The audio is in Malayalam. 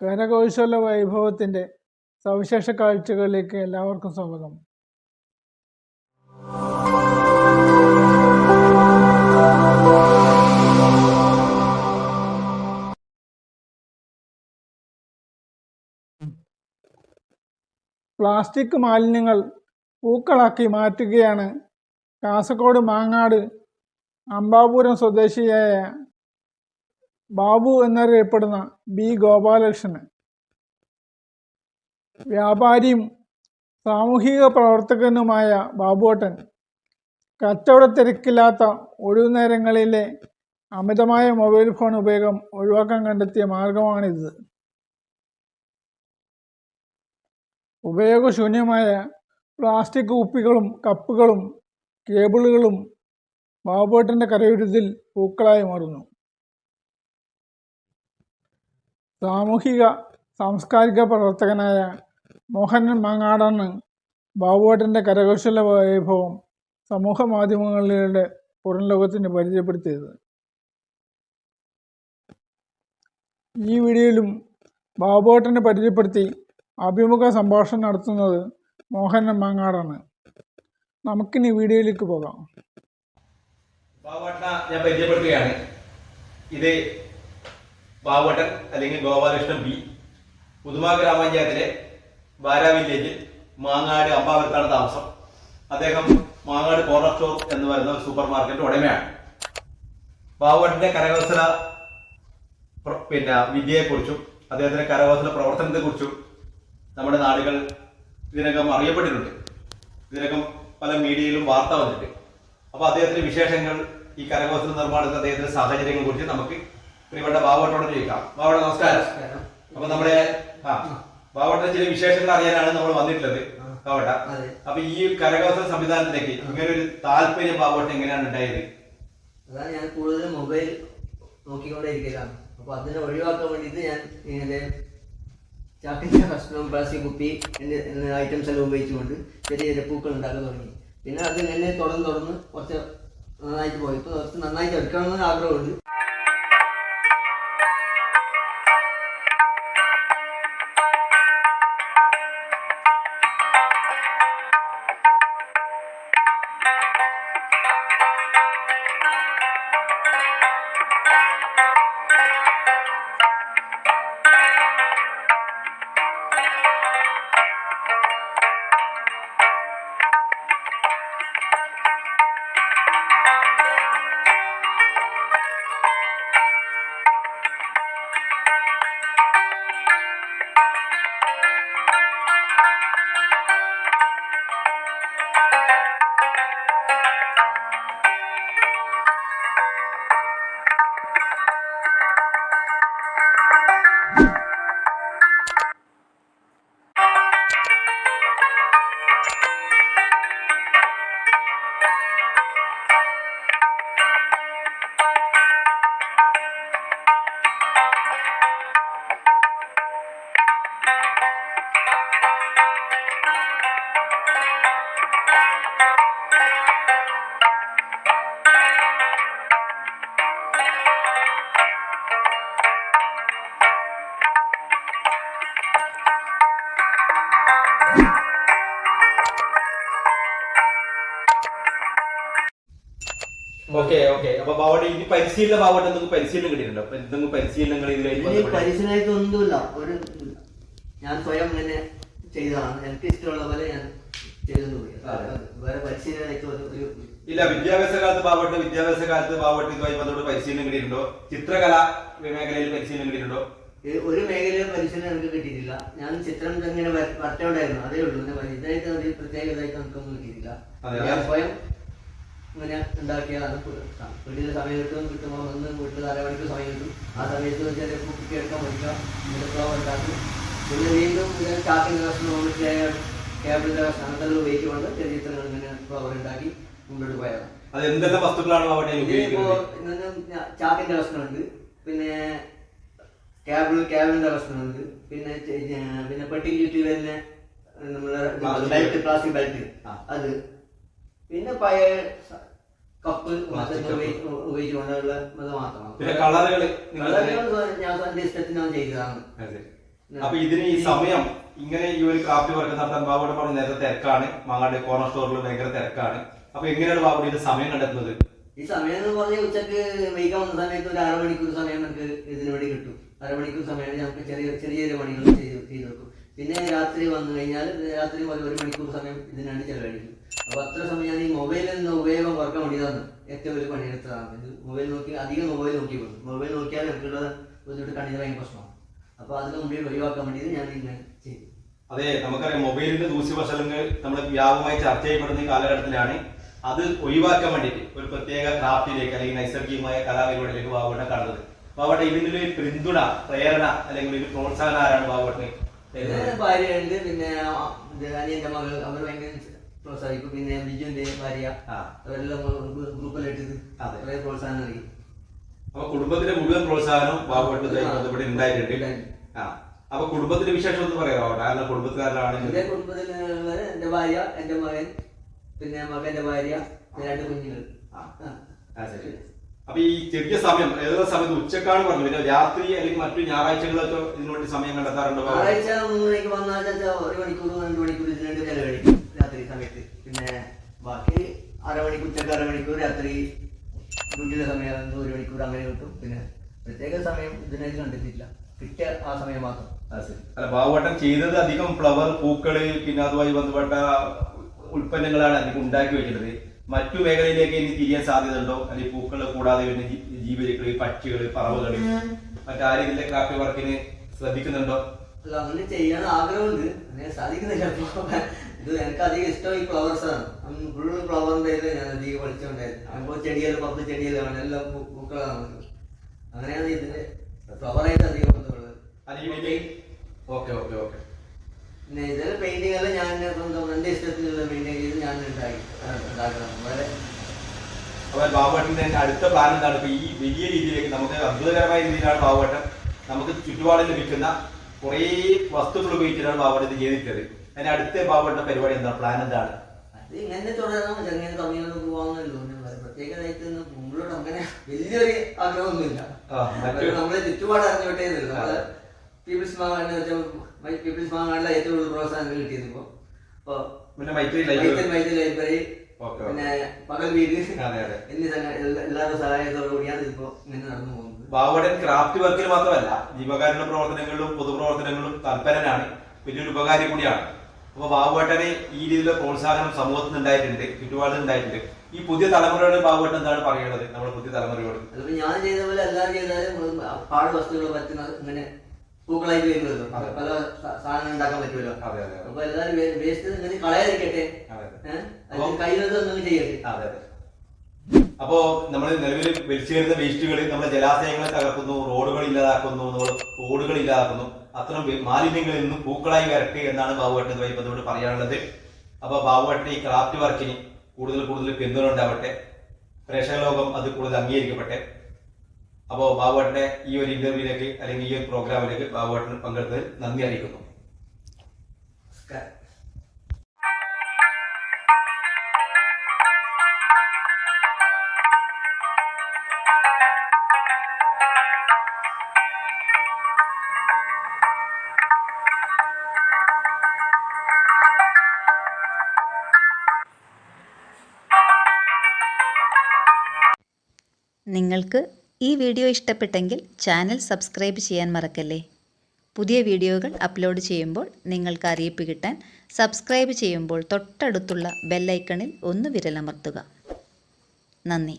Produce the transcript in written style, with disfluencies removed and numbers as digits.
കരകൗശല വൈഭവത്തിൻ്റെ സവിശേഷ കാഴ്ചകളിലേക്ക് എല്ലാവർക്കും സ്വാഗതം. പ്ലാസ്റ്റിക് മാലിന്യങ്ങൾ പൂക്കളാക്കി മാറ്റുകയാണ് കാസർഗോഡ് മാങ്ങാട് അംബാപുരം സ്വദേശിയായ ബാബു എന്നറിയപ്പെടുന്ന ബി ഗോപാലകൃഷ്ണൻ. വ്യാപാരിയും സാമൂഹിക പ്രവർത്തകനുമായ ബാബുവേട്ടൻ കച്ചവട തിരക്കില്ലാത്ത ഒഴിവുനേരങ്ങളിലെ അമിതമായ മൊബൈൽ ഫോൺ ഉപയോഗം ഒഴിവാക്കാൻ കണ്ടെത്തിയ മാർഗമാണിത്. ഉപയോഗശൂന്യമായ പ്ലാസ്റ്റിക് കുപ്പികളും കപ്പുകളും കേബിളുകളും ബാബുവേട്ടൻ്റെ കരവിരുതിൽ പൂക്കളായി മാറുന്നു. സാമൂഹിക സാംസ്കാരിക പ്രവർത്തകനായ മോഹനൻ മാങ്ങാടാണ് ബാബുവേട്ടൻ്റെ കരകൗശല വൈഭവം സമൂഹ മാധ്യമങ്ങളിലൂടെ പുറം ലോകത്തിന് പരിചയപ്പെടുത്തിയത്. ഈ വീഡിയോയിലും ബാബുവേട്ടനെ പരിചയപ്പെടുത്തി അഭിമുഖ സംഭാഷണം നടത്തുന്നത് മോഹനൻ മാങ്ങാടാണ്. നമുക്കിനി വീഡിയോയിലേക്ക് പോകാം. ബാബുവേട്ടനെ ഞാൻ പരിചയപ്പെടുത്തുകയാണ്. ഇത് ബാബുവേട്ടൻ അല്ലെങ്കിൽ ഗോപാലകൃഷ്ണൻ ബി, പുതുമ ഗ്രാമപഞ്ചായത്തിലെ ബാര വില്ലേജിൽ മാങ്ങാട് അമ്പാപുരത്താണ് താമസം. അദ്ദേഹം മാങ്ങാട് കോർണർ സ്റ്റോർ എന്ന് പറയുന്ന സൂപ്പർ മാർക്കറ്റ് ഉടമയാണ്. ബാബുവേട്ടന്റെ കരകൗശല വിദ്യയെക്കുറിച്ചും അദ്ദേഹത്തിന്റെ കരകൗശല പ്രവർത്തനത്തെക്കുറിച്ചും നമ്മുടെ നാടുകൾ ഇതിനകം അറിയപ്പെട്ടിട്ടുണ്ട്. ഇതിനകം പല മീഡിയയിലും വാർത്ത വന്നിട്ടുണ്ട്. അപ്പൊ അദ്ദേഹത്തിന്റെ വിശേഷങ്ങൾ, ഈ കരകൗശല നിർമ്മാണത്തിൽ അദ്ദേഹത്തിന്റെ സാഹചര്യങ്ങളെ കുറിച്ച് നമുക്ക് പ്രിയപ്പെട്ട ബാബുവേട്ടനോട് ചോദിക്കാം. ബാബുവേട്ടൻ നമസ്കാരം. അപ്പൊ നമ്മുടെ ബാബുവേട്ടന്റെ ചില വിശേഷങ്ങൾ അറിയാനാണ് നമ്മൾ വന്നിട്ടുള്ളത്. ബാബുവേട്ട, അപ്പൊ ഈ കരകൗശല സംവിധാനത്തിലേക്ക് ഇങ്ങനെ ഒരു താല്പര്യം ബാബുവേട്ടൻ എങ്ങനെയാണ് ഉണ്ടായത്? അതാണ് ഞാൻ കൂടുതൽ മൊബൈൽ നോക്കിക്കൊണ്ടേയിരിക്കലാണ്. അപ്പൊ അതിനെ ഒഴിവാക്കാൻ വേണ്ടിയിട്ട് ഞാൻ ഇങ്ങനെ ചാക്കിന്റെ കഷ്ണവും പ്ലാസ്റ്റിക് കുപ്പി എന്ന ഐറ്റംസ് എല്ലാം ഉപയോഗിച്ചുകൊണ്ട് ചെറിയ ചെറിയ പൂക്കൾ ഉണ്ടാക്കാൻ തുടങ്ങി. പിന്നെ അത് എന്നെ തുടർന്ന് കുറച്ച് നന്നായിട്ട് പോയി. ഇപ്പൊ കുറച്ച് നന്നായിട്ട് എടുക്കണമെന്ന് ആഗ്രഹമുണ്ട്. ഓക്കെ. അപ്പൊ ബാബുവേട്ടൻ ഈ പരിശീലനം, ബാബുവേട്ടൻ എന്തെങ്കിലും പരിശീലനം കിട്ടിയിട്ടുണ്ടോ? എന്തെങ്കിലും പരിശീലനങ്ങൾ പരിശീലനമായിട്ടൊന്നുമില്ല. ഞാൻ സ്വയം ഇങ്ങനെ ചെയ്തതാണ്. എനിക്ക് ഇഷ്ടമുള്ള പോലെ ഞാൻ ചെയ്തു. വേറെ പരിശീലനമായിട്ട് ഇല്ല. വിദ്യാഭ്യാസ കാലത്ത് ബാബുവേട്ടൻ ഇതുമായി ബന്ധപ്പെട്ട് പരിശീലനം കിട്ടിയിട്ടുണ്ടോ? ചിത്രകല മേഖലയിൽ പരിശീലനം കിട്ടിയിട്ടുണ്ടോ? ഒരു മേഖലയിലും പരിശീലനം എനിക്ക് കിട്ടിയിട്ടില്ല. ഞാൻ ചിത്രം ഇങ്ങനെ വരട്ടോണ്ടായിരുന്നു, അതേ ഉള്ളൂ. ഇതായിട്ട് ഒരു പ്രത്യേകതയായിട്ട് നമുക്കൊന്നും കിട്ടിയിട്ടില്ല. ഞാൻ സ്വയം ഇങ്ങനെ ഉണ്ടാക്കിയതാണ്. വീട്ടിലെ സമയം കിട്ടുമ്പോൾ വന്ന് വീട്ടിൽ അരമണിക്കൂർ സമയം കിട്ടും. ആ സമയത്ത് ചെറിയ കുക്കി എടുക്കാൻ പഠിക്കാം, ഫ്ലവർ ഉണ്ടാക്കും. പിന്നെ വീണ്ടും ഇങ്ങനെ ചാക്കിൻ്റെ കഷ്ണം, കേബിളിന്റെ കഷ്ണം അതെല്ലാം ഉപയോഗിച്ചുകൊണ്ട് ചെറിയ ചിത്രങ്ങൾ ഇങ്ങനെ ഫ്ലവർ ഉണ്ടാക്കി മുന്നോട്ട് പോയതാണ്. ചാക്കിന്റെ കഷ്ണമുണ്ട്, പിന്നെ കേബിളിന്റെ കഷ്ണമുണ്ട്, പിന്നെ പെട്ടി ചുറ്റി തന്നെ നമ്മളെ ബെൽറ്റ്, പ്ലാസ്റ്റിക് ബെൽറ്റ്, അത് പിന്നെ പഴയ കപ്പ് ഉപയോഗിച്ചുകൊണ്ടുള്ള അത് മാത്രമാണ്. കളറുകൾ ഞാൻ എന്റെ ഇഷ്ടത്തിനാണ് ചെയ്തതാണ്. അപ്പൊ ഇതിന് ഈ സമയം ഇങ്ങനെ ഈ ഒരു ക്രാഫ്റ്റ് വർക്ക് നടത്താൻ ബാബുടെ പറഞ്ഞ നേരത്തെ തിരക്കാണ്, മാങ്ങാട് കോർണർ സ്റ്റോറിൽ ഭയങ്കര തിരക്കാണ്. അപ്പൊ എങ്ങനെയാണ് ബാബുടെ ഇത് സമയം കണ്ടെത്തുന്നത്? ഈ സമയം എന്ന് പറഞ്ഞാൽ ഉച്ചക്ക് വൈകാൻ വന്ന സമയത്ത് ഒരു 1/2 മണിക്കൂർ സമയം നമുക്ക് ഇതിനു വേണ്ടി കിട്ടും. 1/2 മണിക്കൂർ സമയം നമുക്ക് ചെറിയ പണികൾ ചെയ്ത് വെക്കും. പിന്നെ രാത്രി വന്നു കഴിഞ്ഞാൽ രാത്രി 1 മണിക്കൂർ സമയം ഇതിനാണ് ചെലവഴിക്കും. അപ്പൊ അത്ര സമയം ഞാൻ ഈ മൊബൈലിൽ നിന്ന് ഉപയോഗം കുറക്കാൻ വേണ്ടിയതാണ് ഏറ്റവും വലിയ പണിയെടുത്തതാണ്. ഇത് മൊബൈൽ നോക്കി അധികം മൊബൈൽ നോക്കി പോകും. മൊബൈൽ നോക്കിയാൽ എനിക്കുള്ള ബുദ്ധിമുട്ട് കണ്ണിന് ഭയങ്കര പ്രശ്നമാണ്. അപ്പൊ അതിന് മുമ്പിൽ ഒഴിവാക്കാൻ വേണ്ടിയിട്ട് ഞാൻ ഇങ്ങനെ ചെയ്തു. അതെ, നമുക്കറിയാം മൊബൈലിന്റെ ദൂഷ്യവശങ്ങൾ നമ്മൾ വ്യാപകമായി ചർച്ച ചെയ്യപ്പെടുന്ന ഈ കാലഘട്ടത്തിലാണ് അത് ഒഴിവാക്കാൻ വേണ്ടിയിട്ട് ഒരു പ്രത്യേക ക്രാഫ്റ്റിലേക്ക് അല്ലെങ്കിൽ നൈസർഗികമായ കലാപരിപാടിയിലേക്ക് ബാബുവേട്ടൻ കടന്നത്. ബാബുവേട്ടൻ ഇതിന്റെ ഒരു പിന്തുണ, പ്രേരണ അല്ലെങ്കിൽ ഒരു പ്രോത്സാഹനം ആരാണ് ബാബുവേട്ടന്? ഭാര്യയുണ്ട്, പിന്നെ അനിയന്റെ മകൾ, അവർ ഭയങ്കര പ്രോത്സാഹിക്കും. പിന്നെ ബിജുവിന്റെ ഭാര്യ, അവരെല്ലാം ഗ്രൂപ്പിലിട്ടത് കുറെ പ്രോത്സാഹനം നൽകി. അപ്പൊ കുടുംബത്തിന്റെ മുഴുവൻ പ്രോത്സാഹനം ബാബുവേട്ടനുമായി ബന്ധപ്പെട്ട് ഉണ്ടായിട്ടുണ്ട്. അപ്പൊ കുടുംബത്തിന്റെ വിശേഷം ഒന്ന് പറയാമോ? കാരണം കുടുംബക്കാരനാണ്. എന്റെ കുടുംബത്തിൽ എന്റെ ഭാര്യ, എന്റെ മകൻ, പിന്നെ മകന്റെ ഭാര്യ, 2 കുഞ്ഞുങ്ങൾ. അപ്പൊ ഈ ചെറിയ സമയം ഏതൊരു സമയത്ത് ഉച്ചക്കാണ് പറഞ്ഞു, പിന്നെ രാത്രി അല്ലെങ്കിൽ മറ്റു ഞായറാഴ്ചകളൊക്കെ ഇതിനുവേണ്ടി സമയം കണ്ടെത്താറുണ്ടോ? ഞായറാഴ്ച 3 മണിക്ക് വന്നാൽ 1 മണിക്കൂർ 2 മണിക്കൂർ ഇതിനുവേണ്ടി ചെലവഴിക്കും രാത്രി സമയത്ത്. പിന്നെ ബാക്കി 1/2 മണിക്കൂർ, ഉച്ചക്ക് 1/2 മണിക്കൂർ, രാത്രി ഡ്യൂട്ടിയുടെ സമയം 1 മണിക്കൂർ അങ്ങനെ കിട്ടും. പിന്നെ പ്രത്യേക സമയം ഇതിനായിട്ട് കണ്ടെത്തിയില്ല, കിട്ടിയ ആ സമയം മാത്രം. അല്ല, ബാബുവേട്ടൻ ചെയ്തത് അധികം ഫ്ലവർ, പൂക്കള്, പിന്നെ അതുമായി ബന്ധപ്പെട്ട ഉൽപ്പന്നങ്ങളാണ് അധികം ഉണ്ടാക്കി വെക്കുന്നത്. മറ്റു മേഖലയിലേക്ക് ഇനി തിരിയാൻ സാധ്യതയുണ്ടോ? അല്ലെങ്കിൽ പൂക്കള് കൂടാതെ പിന്നെ ജീവികള്, പക്ഷികള്, പറവുകള്, മറ്റാരും ഇതിന്റെ ക്രാഫ്റ്റ് വർക്കിന് ശ്രദ്ധിക്കുന്നുണ്ടോ? അല്ല, അങ്ങനെ ചെയ്യാൻ ആഗ്രഹമുണ്ട്, അങ്ങനെ സാധിക്കുന്നില്ല. ഇത് എനിക്ക് അധികം ഇഷ്ടം ഈ ഫ്ലവേഴ്സ് ആണ്. ഫുള്ള് ഫ്ലവറിന്റെ ഞാൻ അധികം പഠിച്ചുകൊണ്ടായിരുന്നു. അപ്പോൾ ചെടികൾ, 10 ചെടികളാണ്, എല്ലാം പൂക്കളാണ്. അങ്ങനെയാണ് ഇതിന്റെ ഫ്ലവറായിട്ട് അധികം ബന്ധമുള്ളത്. പിന്നെ ഇതിലെ പെയിന്റിംഗ് എല്ലാം ഞാൻ സ്വന്തം എന്റെ ഇഷ്ടത്തിനുള്ള പെയിന്റിംഗ് ചെയ്ത് ഞാൻ ഉണ്ടാക്കണം. അപ്പോൾ ബാബുവേട്ടന്റെ അടുത്ത പ്ലാൻ എന്താണ്? ഇപ്പൊ ഈ വലിയ രീതിയിലേക്ക് നമുക്ക് അത്ഭുതകരമായ രീതിയിലാണ് ബാബുവേട്ടൻ നമുക്ക് ചുറ്റുപാടിൽ ലഭിക്കുന്ന കുറെ വസ്തുക്കൾ ഉപയോഗിച്ചിട്ടാണ് ബാബുവേട്ടൻ ഇത് ചെയ്തിട്ടത്. അതിന് അടുത്ത ബാബുവേട്ടന്റെ പരിപാടി എന്താണ്? പ്ലാൻ എന്താണ്? അത് ഇങ്ങനെ തുടരണം, ചെറുങ്ങനെ തുടങ്ങിയത് പോവാന്നല്ലോ. പ്രത്യേകമായിട്ട് മുമ്പോട്ട് അങ്ങനെ വലിയൊരു ആഗ്രഹമൊന്നുമില്ല. നമ്മളെ ചുറ്റുപാട് അറിഞ്ഞോട്ടേ നമ്മള് പീപ്പിൾസ് മാങ്ങാടിലെ ഏറ്റവും കൂടുതൽ പ്രോത്സാഹനം കിട്ടിയത് ഇപ്പൊ മൈത്രി ലൈബ്രറി, പിന്നെ പകൽ വീട് എന്നീ എല്ലാവരുടെ സഹായത്തോടു കൂടിയാണ് ഇതിപ്പോ ഇങ്ങനെ നടന്നു പോകുന്നത്. ബാബുവേട്ടൻ ക്രാഫ്റ്റ് വർക്കിൽ മാത്രമല്ല, ജീവകാരുണ്യ പ്രവർത്തനങ്ങളിലും പൊതുപ്രവർത്തനങ്ങളും തൽപരനാണ്, വലിയൊരു ഉപകാരി കൂടിയാണ്. അപ്പൊ ബാബുവേട്ടനെ ഈ രീതിയിലുള്ള പ്രോത്സാഹനം സമൂഹത്തിൽ ഉണ്ടായിട്ടുണ്ട്, ചുറ്റുപാടിൽ ഉണ്ടായിട്ടുണ്ട്. ഈ പുതിയ തലമുറയോട് ബാബുവേട്ടൻ എന്താണ് പറയുന്നത്? നമ്മുടെ പുതിയ തലമുറയോട് അതിപ്പോ ഞാൻ ചെയ്ത പോലെ എല്ലാവരും ചെയ്താലും പാട് വസ്തുക്കൾ പറ്റുന്ന ഇങ്ങനെ പൂക്കളായിട്ട് വരുമല്ലോ, പല സാധനങ്ങൾ ഉണ്ടാക്കാൻ പറ്റുമല്ലോ. അപ്പൊ എല്ലാവരും വേസ്റ്റ് ഇങ്ങനെ കളയാതിരിക്കട്ടെ, കയ്യിലൊന്നും ചെയ്യട്ടെ. അപ്പോ നമ്മൾ നിലവിൽ വലിച്ചേരുന്ന വേസ്റ്റുകൾ നമ്മുടെ ജലാശയങ്ങളെ തകർക്കുന്നു, റോഡുകൾ ഇല്ലാതാക്കുന്നു, തോടുകൾ ഇല്ലാതാക്കുന്നു. അത്തരം മാലിന്യങ്ങളിൽ നിന്നും പൂക്കളായി വരട്ടെ എന്നാണ് ബാബുവേട്ടനുമായി ബന്ധപ്പെട്ട് പറയാനുള്ളത്. അപ്പൊ ബാബുവേട്ടൻ ഈ ക്രാഫ്റ്റ് വർക്കിന് കൂടുതൽ പിന്തുണ ഉണ്ടാവട്ടെ, പ്രേക്ഷക ലോകം അത് കൂടുതൽ അംഗീകരിക്കട്ടെ. അപ്പോൾ ബാബുവേട്ടന്റെ ഈ ഒരു ഇന്റർവ്യൂവിലേക്ക് അല്ലെങ്കിൽ ഈ ഒരു പ്രോഗ്രാമിലേക്ക് ബാബുവേട്ടൻ പങ്കെടുത്തതിൽ നന്ദി അറിയിക്കുന്നു. നിങ്ങൾക്ക് ഈ വീഡിയോ ഇഷ്ടപ്പെട്ടെങ്കിൽ ചാനൽ സബ്സ്ക്രൈബ് ചെയ്യാൻ മറക്കല്ലേ. പുതിയ വീഡിയോകൾ അപ്ലോഡ് ചെയ്യുമ്പോൾ നിങ്ങൾക്ക് അറിയിപ്പ് കിട്ടാൻ സബ്സ്ക്രൈബ് ചെയ്യുമ്പോൾ തൊട്ടടുത്തുള്ള ബെല്ലൈക്കണിൽ ഒന്ന് വിരലമർത്തുക. നന്ദി.